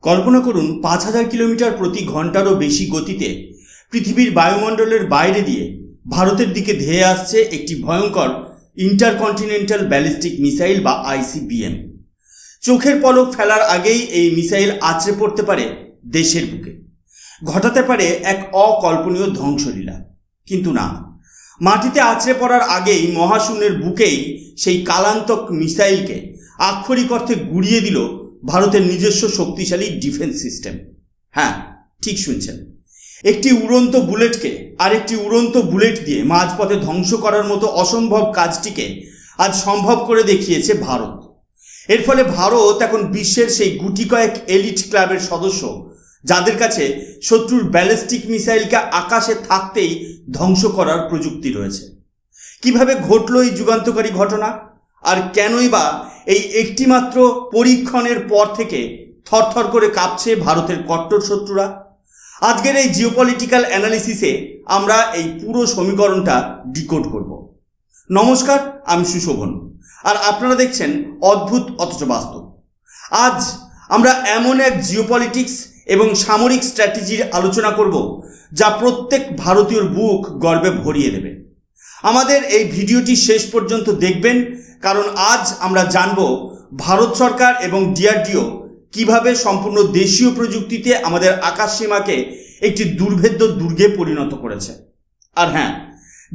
কল্পনা করুন ৫,০০০ কিলোমিটার প্রতি ঘন্টারও বেশি গতিতে পৃথিবীর বায়ুমণ্ডলের বাইরে দিয়ে ভারতের দিকে ধেয়ে আসছে একটি ভয়ঙ্কর ইন্টারকন্টিনেন্টাল ব্যালিস্টিক মিসাইল বা আইসিবিএম। চোখের পলক ফেলার আগেই এই মিসাইল আছড়ে পড়তে পারে দেশের বুকে, ঘটাতে পারে এক অকল্পনীয় ধ্বংসলীলা। কিন্তু না, মাটিতে আছড়ে পড়ার আগেই মহাশূন্যের বুকেই সেই কালান্তক মিসাইলকে আক্ষরিক অর্থে গুড়িয়ে দিল ভারতের নিজস্ব শক্তিশালী ডিফেন্স সিস্টেম। হ্যাঁ, ঠিক শুনছেন, একটি উড়ন্ত বুলেটকে আরেকটি উড়ন্ত বুলেট দিয়ে মাঝপথে ধ্বংস করার মতো অসম্ভব কাজটিকে আজ সম্ভব করে দেখিয়েছে ভারত। এর ফলে ভারত এখন বিশ্বের সেই গুটি কয়েক এলিট ক্লাবের সদস্য, যাদের কাছে শত্রুর ব্যালিস্টিক মিসাইলকে আকাশে থাকতেই ধ্বংস করার প্রযুক্তি রয়েছে। কিভাবে ঘটল এই যুগান্তকারী ঘটনা, আর কেনই বা এই একটিমাত্র পরীক্ষণের পর থেকে থরথর করে কাঁপছে ভারতের কট্টর শত্রুরা? আজকের এই জিওপলিটিক্যাল অ্যানালিসিসে আমরা এই পুরো সমীকরণটা ডিকোড করব। নমস্কার, আমি সুশোভন, আর আপনারা দেখছেন অদ্ভুত অথচ বাস্তব। আজ আমরা এমন এক জিওপলিটিক্স এবং সামরিক স্ট্র্যাটেজির আলোচনা করব যা প্রত্যেক ভারতীয়র বুক গর্বে ভরিয়ে দেবে। আমাদের এই ভিডিওটি শেষ পর্যন্ত দেখবেন, কারণ আজ আমরা জানব ভারত সরকার এবং ডিআরডিও কিভাবে সম্পূর্ণ দেশীয় প্রযুক্তিতে আমাদের আকাশসীমাকে একটি দুর্ভেদ্য দুর্গে পরিণত করেছে। আর হ্যাঁ,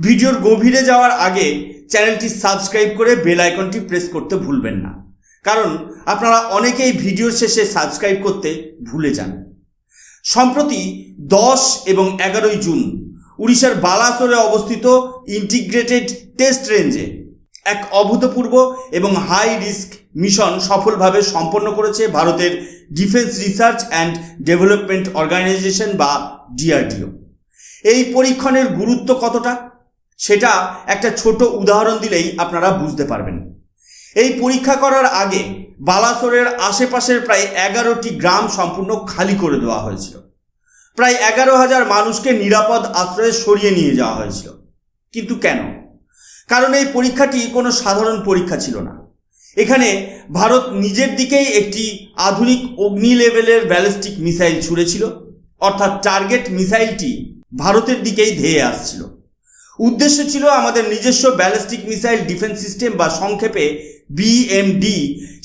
ভিডিওর গভীরে যাওয়ার আগে চ্যানেলটি সাবস্ক্রাইব করে বেল আইকনটি প্রেস করতে ভুলবেন না, কারণ আপনারা অনেকেই ভিডিওর শেষে সাবস্ক্রাইব করতে ভুলে যান। সম্প্রতি 10 এবং 11 জুন উড়িষ্যার বালাসোরে অবস্থিত ইন্টিগ্রেটেড টেস্ট রেঞ্জে এক অভূতপূর্ব এবং হাই রিস্ক মিশন সফলভাবে সম্পন্ন করেছে ভারতের defence research and development organisation বা ডিআরডিও। এই পরীক্ষণের গুরুত্ব কতটা, সেটা একটা ছোট উদাহরণ দিলেই আপনারা বুঝতে পারবেন। এই পরীক্ষা করার আগে বালাসোরের আশেপাশের প্রায় 11টি গ্রাম সম্পূর্ণ খালি করে দেওয়া হয়েছিল। প্রায় 11,000 মানুষকে নিরাপদ আশ্রয়ে সরিয়ে নিয়ে যাওয়া হয়েছিল। কিন্তু কেন? কারণ এই পরীক্ষাটি কোনো সাধারণ পরীক্ষা ছিল না। এখানে ভারত নিজের দিকেই একটি আধুনিক অগ্নি লেভেলের ব্যালিস্টিক মিসাইল ছুড়েছিল, অর্থাৎ টার্গেট মিসাইলটি ভারতের দিকেই ধেয়ে আসছিল। উদ্দেশ্য ছিল আমাদের নিজস্ব ব্যালিস্টিক মিসাইল ডিফেন্স সিস্টেম বা সংক্ষেপে বিএমডি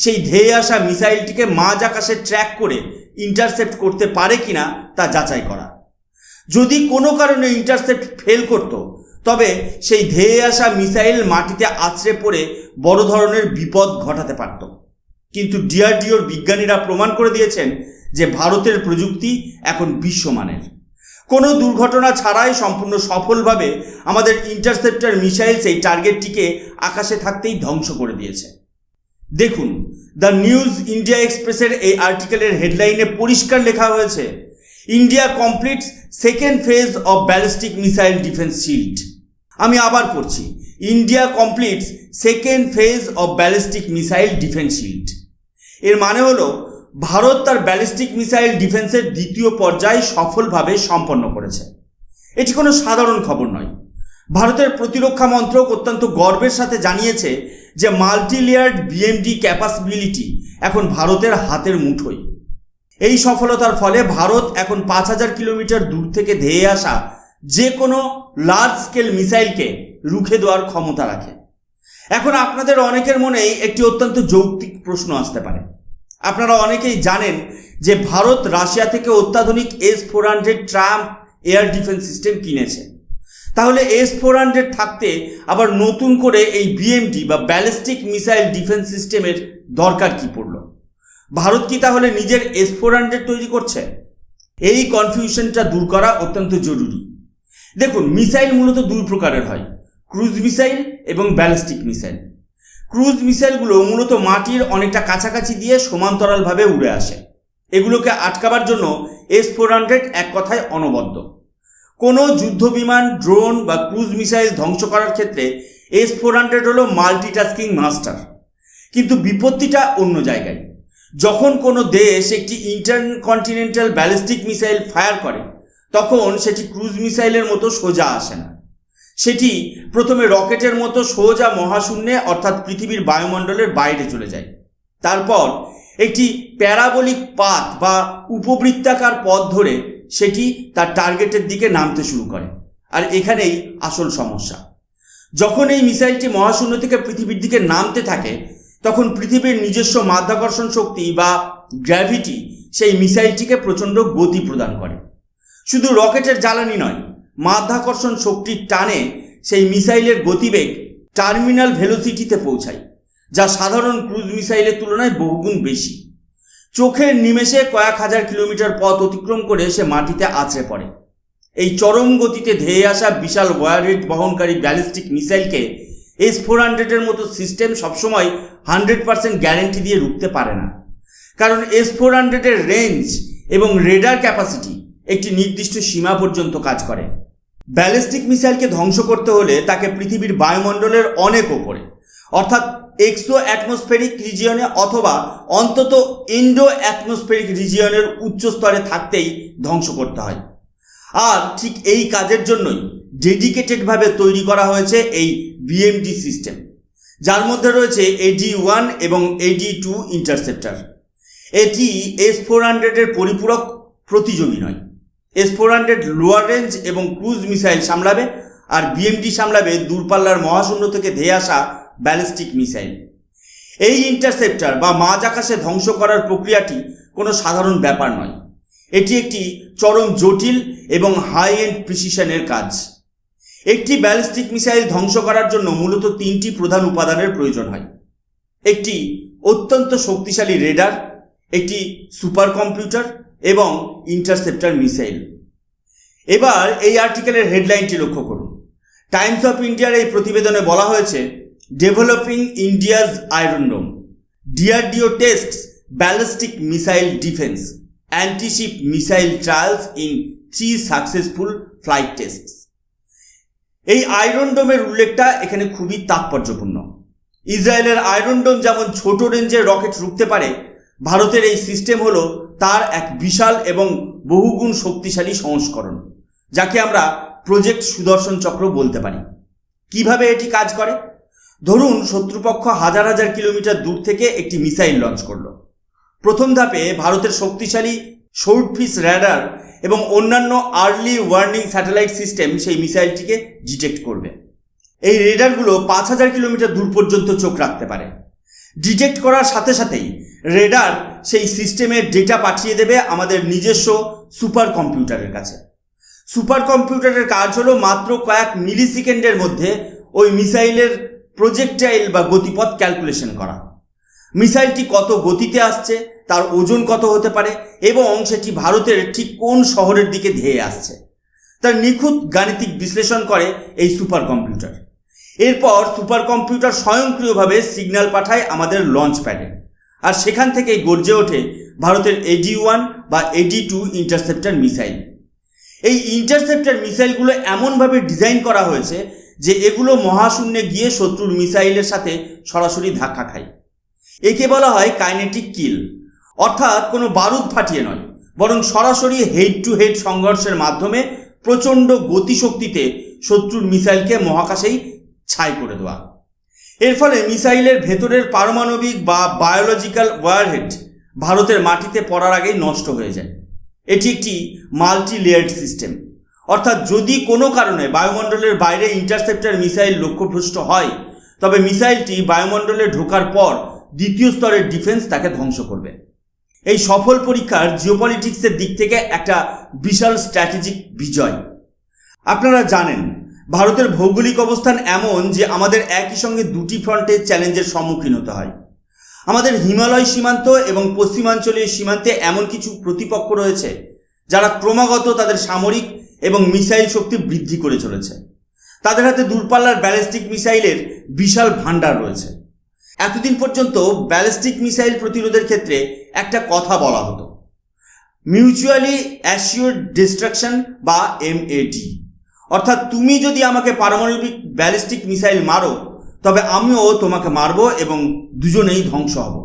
সেই ধেয়ে আসা মিসাইলটিকে মাঝ আকাশে ট্র্যাক করে ইন্টারসেপ্ট করতে পারে কিনা তা যাচাই করা। যদি কোনো কারণে ইন্টারসেপ্ট ফেল করত, তবে সেই ধেয়ে আসা মিসাইল মাটিতে আছড়ে পড়ে বড় ধরনের বিপদ ঘটাতে পারত। কিন্তু ডিআরডিওর বিজ্ঞানীরা প্রমাণ করে দিয়েছেন যে ভারতের প্রযুক্তি এখন বিশ্বমানের। কোনো দুর্ঘটনা ছাড়াই সম্পূর্ণ সফলভাবে আমাদের ইন্টারসেপ্টর মিসাইল সেই টার্গেটটিকে আকাশে থাকতেই ধ্বংস করে দিয়েছে। দেখুন, দ্য নিউজ ইন্ডিয়া এক্সপ্রেসের এই আর্টিকেলের হেডলাইনে পরিষ্কার লেখা হয়েছে, India completes second phase of ballistic missile defence shield. আমি আবার পড়ছি, India completes second phase of ballistic missile defence shield. এর মানে হলো ভারত তার ব্যালিস্টিক মিসাইল ডিফেন্সের দ্বিতীয় পর্যায় সফলভাবে সম্পন্ন করেছে। এটি কোনো সাধারণ খবর নয়। ভারতের প্রতিরক্ষা মন্ত্রক অত্যন্ত গর্বের সাথে জানিয়েছে যে মাল্টি লেয়ার্ড বিএমডি ক্যাপাসিবিলিটি এখন ভারতের হাতের মুঠোয়। এই সফলতার ফলে ভারত এখন 5,000 কিলোমিটার দূর থেকে ধেয়ে আসা যে কোনো লার্জ স্কেল মিসাইলকে রুখে দেওয়ার ক্ষমতা রাখে। এখন আপনাদের অনেকের মনেই একটি অত্যন্ত যৌক্তিক প্রশ্ন আসতে পারে। আপনারা অনেকেই জানেন যে ভারত রাশিয়া থেকে অত্যাধুনিক S-400 Trump air defence system কিনেছে। তাহলে S-400 থাকতে আবার নতুন করে এই বিএমডি বা ব্যালিস্টিক মিসাইল ডিফেন্স সিস্টেমের দরকার কি পড়ল? ভারত কি তাহলে নিজের S-400 তৈরি করছে? এই কনফিউশনটা দূর করা অত্যন্ত জরুরি। দেখুন, মিসাইল মূলত দুই প্রকারের হয়, ক্রুজ মিসাইল এবং ব্যালিস্টিক মিসাইল। ক্রুজ মিসাইলগুলো মূলত মাটির অনেকটা কাছাকাছি দিয়ে সমান্তরালভাবে উড়ে আসে। এগুলোকে আটকাবার জন্য S-400 এক কথায় অনবদ্য। কোনো যুদ্ধ বিমান, ড্রোন বা ক্রুজ মিসাইল ধ্বংস করার ক্ষেত্রে S-400 হলো মাল্টিটাস্কিং মাস্টার। কিন্তু বিপত্তিটা অন্য জায়গায়। যখন কোনো দেশ একটি ইন্টারকন্টিনেন্টাল ব্যালিস্টিক মিসাইল ফায়ার করে, তখন সেটি ক্রুজ মিসাইলের মতো সোজা আসে না। সেটি প্রথমে রকেটের মতো সোজা মহাশূন্যে অর্থাৎ পৃথিবীর বায়ুমণ্ডলের বাইরে চলে যায়। তারপর একটি প্যারাবোলিক পাথ বা উপবৃত্তাকার পথ ধরে সেটি তার টার্গেটের দিকে নামতে শুরু করে। আর এখানেই আসল সমস্যা। যখন এই মিসাইলটি মহাশূন্য থেকে পৃথিবীর দিকে নামতে থাকে তখন পৃথিবীর নিজস্ব মাধ্যাকর্ষণ শক্তি বা গ্র্যাভিটি সেই মিসাইলটিকে প্রচণ্ড গতি প্রদান করে। শুধু রকেটের জ্বালানি নয়, মাধ্যাকর্ষণ শক্তির টানে সেই মিসাইলের গতিবেগ টার্মিনাল ভেলোসিটিতে পৌঁছায়, যা সাধারণ ক্রুজ মিসাইলের তুলনায় বহুগুণ বেশি। চোখের নিমেষে কয়েক হাজার কিলোমিটার পথ অতিক্রম করে সে মাটিতে আছড়ে পড়ে। এই চরম গতিতে ধেয়ে আসা বিশাল ওয়ারহেড বহনকারী ব্যালিস্টিক মিসাইলকে S-400 মতো সিস্টেম সবসময় 100% গ্যারেন্টি দিয়ে রুখতে পারে না, কারণ S-400 এর রেঞ্জ এবং রেডার ক্যাপাসিটি একটি নির্দিষ্ট সীমা পর্যন্ত কাজ করে। ব্যালিস্টিক মিসাইলকে ধ্বংস করতে হলে তাকে পৃথিবীর বায়ুমণ্ডলের অনেক ওপরে, অর্থাৎ এক্সো অ্যাটমসফেরিক রিজিয়নে অথবা অন্তত ইন্ডো অ্যাটমসফেরিক রিজিয়নের উচ্চ স্তরে থাকতেই ধ্বংস করতে হয়। আর ঠিক এই কাজের জন্যই ডেডিকেটেডভাবে তৈরি করা হয়েছে এই বিএমডি সিস্টেম, যার মধ্যে রয়েছে AD-1 এবং AD-2 ইন্টারসেপ্টর। এটি S-400 এর পরিপূরক প্রতিযোগী নয়। S-400 লোয়ার রেঞ্জ এবং ক্রুজ মিসাইল সামলাবে, আর বিএমডি সামলাবে দূরপাল্লার মহাশূন্য থেকে ধেয়ে আসা ব্যালিস্টিক মিসাইল। এই ইন্টারসেপ্টর বা মাঝ আকাশে ধ্বংস করার প্রক্রিয়াটি কোনো সাধারণ ব্যাপার নয়। এটি একটি চরম জটিল এবং হাই এন্ড প্রিসিশনের কাজ। একটি ব্যালিস্টিক মিসাইল ধ্বংস করার জন্য মূলত 3টি প্রধান উপাদানের প্রয়োজন হয়। একটি অত্যন্ত শক্তিশালী রেডার, একটি সুপার কম্পিউটার এবং ইন্টারসেপ্টর মিসাইল। এবার এই আর্টিকেলের হেডলাইনটি লক্ষ্য করুন। টাইমস অফ ইন্ডিয়ার এই প্রতিবেদনে বলা হয়েছে, developing India's iron dome, DRDO tests ballistic missile defence, antiship missile trials in 3 successful flight tests. এই আয়রন ডোমের উল্লেখটা এখানে খুবই তাৎপর্যপূর্ণ। ইসরায়েলের আয়রন ডোম যেমন ছোট রেঞ্জের রকেট রুখতে পারে, ভারতের এই সিস্টেম হলো তার এক বিশাল এবং বহুগুণ শক্তিশালী সংস্করণ, যাকে আমরা প্রজেক্ট সুদর্শন চক্র বলতে পারি। কিভাবে এটি কাজ করে? ধরুন শত্রুপক্ষ হাজার হাজার কিলোমিটার দূর থেকে একটি মিসাইল লঞ্চ করলো। প্রথম ধাপে ভারতের শক্তিশালী শর্টফিশ র্যাডার এবং অন্যান্য আর্লি ওয়ার্নিং স্যাটেলাইট সিস্টেম সেই মিসাইলটিকে ডিটেক্ট করবে। এই রেডারগুলো 5000 কিলোমিটার দূর পর্যন্ত চোখ রাখতে পারে। ডিটেক্ট করার সাথে সাথেই রেডার সেই সিস্টেমের ডেটা পাঠিয়ে দেবে আমাদের নিজস্ব সুপার কম্পিউটারের কাছে। সুপার কম্পিউটারের কাজ হলো মাত্র কয়েক মিলি সেকেন্ডের মধ্যে ওই মিসাইলের প্রজেক্টাইল বা গতিপথ ক্যালকুলেশন করা। মিসাইলটি কত গতিতে আসছে, তার ওজন কত হতে পারে এবং সেটি ভারতের ঠিক কোন শহরের দিকে ধেয়ে আসছে, তার নিখুঁত গাণিতিক বিশ্লেষণ করে এই সুপার কম্পিউটার। এরপর সুপার কম্পিউটার স্বয়ংক্রিয়ভাবে সিগন্যাল পাঠায় আমাদের লঞ্চ প্যাডে, আর সেখান থেকেই গর্জে ওঠে ভারতের AD-1 বা AD-2 ইন্টারসেপ্টর মিসাইল। এই ইন্টারসেপ্টর মিসাইলগুলো এমনভাবে ডিজাইন করা হয়েছে যে এগুলো মহাশূন্যে গিয়ে শত্রুর মিসাইলের সাথে সরাসরি ধাক্কা খায়। একে বলা হয় কাইনেটিক কিল, অর্থাৎ কোনো বারুদ ফাটিয়ে নয়, বরং সরাসরি হেড টু হেড সংঘর্ষের মাধ্যমে প্রচণ্ড গতিশক্তিতে শত্রুর মিসাইলকে মহাকাশেই ছাই করে দেওয়া। এর ফলে মিসাইলের ভেতরের পারমাণবিক বা বায়োলজিক্যাল ওয়ারহেড ভারতের মাটিতে পড়ার আগেই নষ্ট হয়ে যায়। এটি একটি মাল্টি লেয়ার্ড সিস্টেম, অর্থাৎ যদি কোনো কারণে বায়ুমণ্ডলের বাইরে ইন্টারসেপ্টর মিসাইল লক্ষ্যভ্রষ্ট হয়, তবে মিসাইলটি বায়ুমণ্ডলে ঢোকার পর দ্বিতীয় স্তরের ডিফেন্স তাকে ধ্বংস করবে। এই সফল পরীক্ষার জিওপলিটিক্সের দিক থেকে একটা বিশাল স্ট্র্যাটেজিক বিজয়। আপনারা জানেন ভারতের ভৌগোলিক অবস্থান এমন যে আমাদের একই সঙ্গে দুটি ফ্রন্টে চ্যালেঞ্জের সম্মুখীন হতে হয়। আমাদের হিমালয় সীমান্ত এবং পশ্চিমাঞ্চলীয় সীমান্তে এমন কিছু প্রতিপক্ষ রয়েছে যারা ক্রমাগত তাদের সামরিক এবং মিসাইল শক্তি বৃদ্ধি করে চলেছে। তাদের হাতে দূরপাল্লার ব্যালিস্টিক মিসাইলের বিশাল ভাণ্ডার রয়েছে। এতদিন পর্যন্ত ব্যালিস্টিক মিসাইল প্রতিরোধের ক্ষেত্রে একটা কথা বলা হতো, মিউচুয়ালি অ্যাসিওর্ড ডিস্ট্রাকশন বা MAD, অর্থাৎ তুমি যদি আমাকে পারমাণবিক ব্যালিস্টিক মিসাইল মারো তবে আমিও তোমাকে মারব এবং দুজনেই ধ্বংস হব।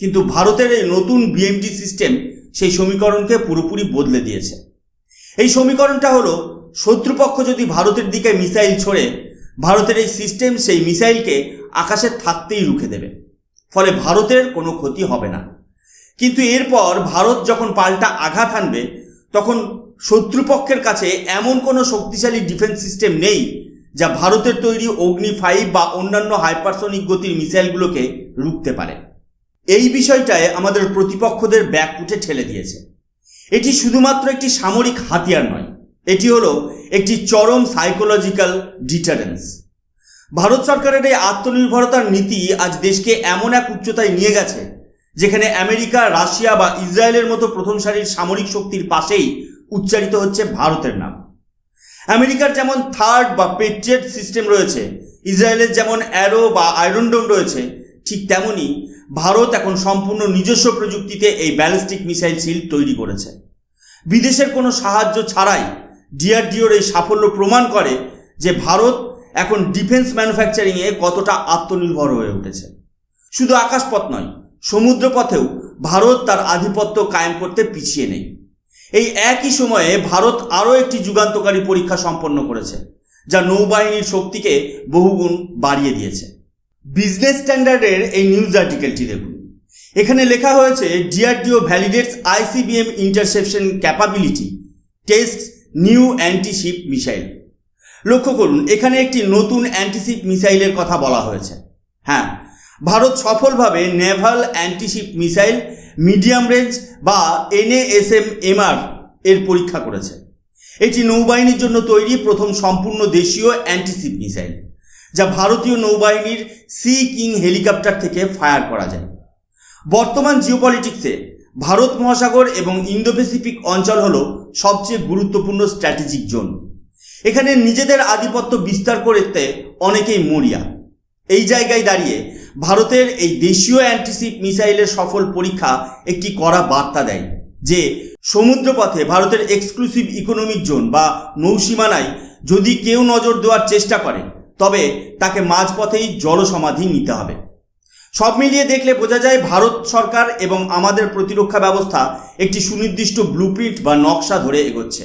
কিন্তু ভারতের এই নতুন BMD সিস্টেম সেই সমীকরণকে পুরোপুরি বদলে দিয়েছে। এই সমীকরণটা হলো, শত্রুপক্ষ যদি ভারতের দিকে মিসাইল ছোড়ে, ভারতের এই সিস্টেম সেই মিসাইলকে আকাশে থাকতেই রুখে দেবে, ফলে ভারতের কোনো ক্ষতি হবে না। কিন্তু এরপর ভারত যখন পাল্টা আঘাত হানবে তখন শত্রুপক্ষের কাছে এমন কোনো শক্তিশালী ডিফেন্স সিস্টেম নেই যা ভারতের তৈরি অগ্নি-5 বা অন্যান্য হাইপারসনিক গতির মিসাইলগুলোকে রুখতে পারে। এই বিষয়টায় আমাদের প্রতিপক্ষদের ব্যাকফুটে ঠেলে দিয়েছে। এটি শুধুমাত্র একটি সামরিক হাতিয়ার নয়, এটি হলো একটি চরম সাইকোলজিক্যাল ডিটারেন্স। ভারত সরকারের এই আত্মনির্ভরতার নীতি আজ দেশকে এমন এক উচ্চতায় নিয়ে গেছে যেখানে আমেরিকা, রাশিয়া বা ইসরায়েলের মতো প্রথম সারির সামরিক শক্তির পাশেই উচ্চারিত হচ্ছে ভারতের নাম। আমেরিকার যেমন থার্ড বা পেট্রিয়ট সিস্টেম রয়েছে, ইসরায়েলের যেমন অ্যারো বা আয়রন ডোম রয়েছে, ঠিক তেমনই ভারত এখন সম্পূর্ণ নিজস্ব প্রযুক্তিতে এই ব্যালিস্টিক মিসাইল শিল্ড তৈরি করেছে। বিদেশের কোনো সাহায্য ছাড়াই ডিআরডিওর এই সাফল্য প্রমাণ করে যে ভারত এখন ডিফেন্স ম্যানুফ্যাকচারিংয়ে কতটা আত্মনির্ভর হয়ে উঠেছে। শুধু আকাশপথ নয়, সমুদ্রপথেও ভারত তার আধিপত্য কায়েম করতে পিছিয়ে নেই। এই একই সময়ে ভারত আরও একটি যুগান্তকারী পরীক্ষা সম্পন্ন করেছে, যা নৌবাহিনীর শক্তিকে বহুগুণ বাড়িয়ে দিয়েছে। বিজনেস স্ট্যান্ডার্ডের এই নিউজ আর্টিকেলটি দেখুন। এখানে লেখা হয়েছে, DRDO validates ICBM interception capability test new antiship missile. লক্ষ্য করুন, এখানে একটি নতুন অ্যান্টিশিপ মিসাইলের কথা বলা হয়েছে। হ্যাঁ, ভারত সফলভাবে Naval antiship missile medium range বা NASM-MR এর পরীক্ষা করেছে। এটি নৌবাহিনীর জন্য তৈরি প্রথম সম্পূর্ণ দেশীয় অ্যান্টিশিপ মিসাইল, যা ভারতীয় নৌবাহিনীর সি কিং হেলিকপ্টার থেকে ফায়ার করা যায়। বর্তমান জিওপলিটিক্সে ভারত মহাসাগর এবং ইন্দো প্যাসিফিক অঞ্চল হল সবচেয়ে গুরুত্বপূর্ণ স্ট্র্যাটেজিক জোন। এখানে নিজেদের আধিপত্য বিস্তার করতে অনেকেই মরিয়া। এই জায়গায় দাঁড়িয়ে ভারতের এই দেশীয় অ্যান্টিশিপ মিসাইলের সফল পরীক্ষা একটি কড়া বার্তা দেয় যে সমুদ্রপথে ভারতের এক্সক্লুসিভ ইকোনমিক জোন বা নৌসীমানায় যদি কেউ নজর দেওয়ার চেষ্টা করে তবে তাকে মাঝপথেই জলসমাধি নিতে হবে। সব মিলিয়ে দেখলে বোঝা যায় ভারত সরকার এবং আমাদের প্রতিরক্ষা ব্যবস্থা একটি সুনির্দিষ্ট ব্লুপ্রিন্ট বা নকশা ধরে এগোচ্ছে।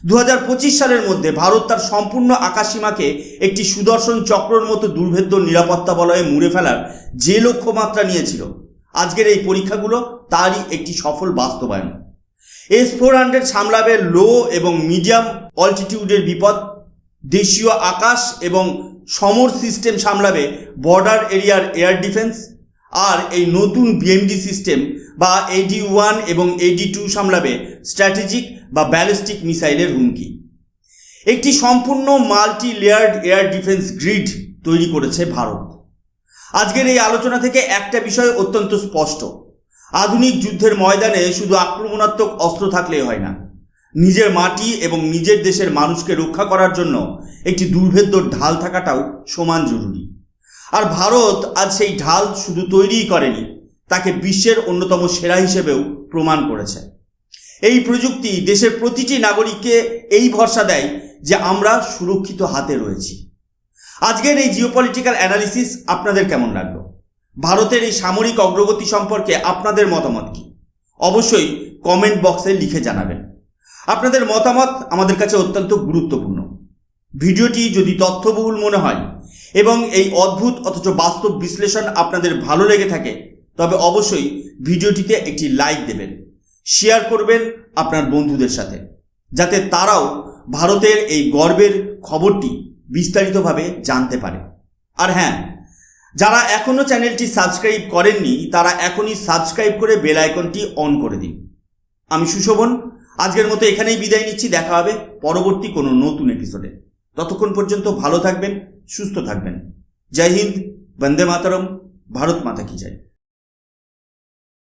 2025 সালের মধ্যে ভারত তার সম্পূর্ণ আকাশসীমাকে একটি সুদর্শন চক্রর মতো দুর্ভেদ্য নিরাপত্তা বলয়ে মুড়ে ফেলার যে লক্ষ্যমাত্রা নিয়েছিল, আজকের এই পরীক্ষাগুলো তারই একটি সফল বাস্তবায়ন। S-400 সামলাবে লো এবং মিডিয়াম অল্টিটিউডের বিপদ, দেশীয় আকাশ এবং সমর সিস্টেম সামলাবে বর্ডার এরিয়ার এয়ার ডিফেন্স, আর এই নতুন BMD সিস্টেম বা AD-1 এবং AD-2 সামলাবে স্ট্র্যাটেজিক বা ব্যালিস্টিক মিসাইলের হুমকি। একটি সম্পূর্ণ multi layered air defence grid তৈরি করেছে ভারত। আজকের এই আলোচনা থেকে একটা বিষয় অত্যন্ত স্পষ্ট, আধুনিক যুদ্ধের ময়দানে শুধু আক্রমণাত্মক অস্ত্র থাকলেই হয় না, নিজের মাটি এবং নিজের দেশের মানুষকে রক্ষা করার জন্য একটি দুর্ভেদ্য ঢাল থাকাটাও সমান জরুরি। আর ভারত আজ সেই ঢাল শুধু তৈরিই করেনি, তাকে বিশ্বের অন্যতম সেরা হিসেবেও প্রমাণ করেছে। এই প্রযুক্তি দেশের প্রতিটি নাগরিককে এই ভরসা দেয় যে আমরা সুরক্ষিত হাতে রয়েছি। আজকের এই জিওপলিটিক্যাল অ্যানালিসিস আপনাদের কেমন লাগলো? ভারতের এই সামরিক অগ্রগতি সম্পর্কে আপনাদের মতামত কি? অবশ্যই কমেন্ট বক্সে লিখে জানাবেন। আপনাদের মতামত আমাদের কাছে অত্যন্ত গুরুত্বপূর্ণ। ভিডিওটি যদি তথ্যবহুল মনে হয় এবং এই অদ্ভুত অথচ বাস্তব বিশ্লেষণ আপনাদের ভালো লেগে থাকে তবে অবশ্যই ভিডিওটিতে একটি লাইক দেবেন, শেয়ার করবেন আপনার বন্ধুদের সাথে, যাতে তারাও ভারতের এই গর্বের খবরটি বিস্তারিতভাবে জানতে পারে। আর হ্যাঁ, যারা এখনও চ্যানেলটি সাবস্ক্রাইব করেননি তারা এখনই সাবস্ক্রাইব করে বেল আইকনটি অন করে দিন। আমি সুশোভন আজকের মতো এখানেই বিদায় নিচ্ছি। দেখা হবে পরবর্তী কোনো নতুন এপিসোডে। ততক্ষণ পর্যন্ত ভালো থাকবেন, সুস্থ থাকবেন। জয় হিন্দ, বন্দে মাতরম, ভারত মাতা কি জয়।